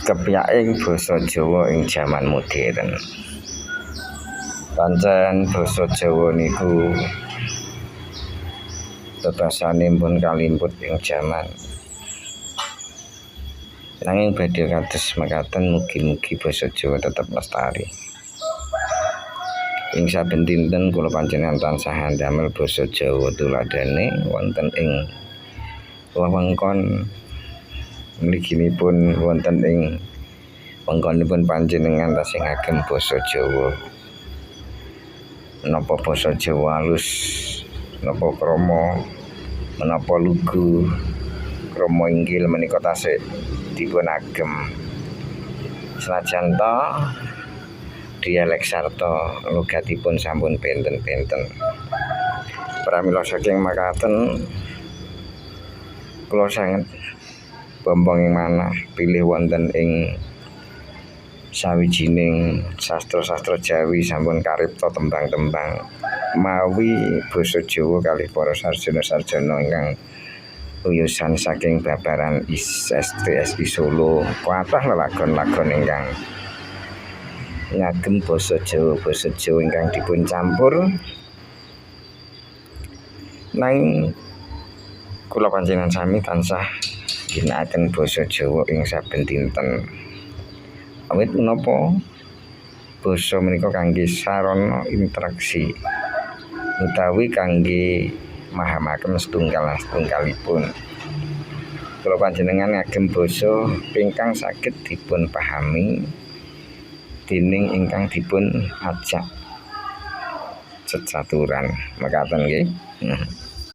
Kepyaking basa Jawa ing jaman modern. Pancen basa Jawa niku bebasane pun kalimput ing jaman. Nanging badhe kados mekaten mugi-mugi basa Jawa tetep lestari. Ing saben dinten kula panjenengan tansah ndamel basa Jawa tuladhane wonten ing wewengkon mliginipun wonten ing wewengkonipun panjenengan tasih ngagem basa Jawa. Menapa basa Jawa halus, menapa krama, menapa lugu, krama inggil menika tasih dipun agem. Senajan to dialek sarta logatipun sampun benten-benten. Pramila saking makaten kula sanget bombong ing manah pilih wonten ing sawijining sastra-sastra Jawi sampun karipta tembang-tembang mawi basa Jawa kalih para sarjana-sarjana ingkang lulusan saking babaran STSI Solo. Kathah lelagon-lagon ingkang ngagem basa Jawa ingkang dipun campur. Nanging kula panjenengan sami tansah ginakaken basa Jawa ing saben dinten. Awit menapa basa menika kangge sarana interaksi utawi kangge mahamaken setunggalipun. Kula panjenengan ngagem basa ingkang saged dipun pahami dening ingkang dipun ajak cecaturan mekaten nggih.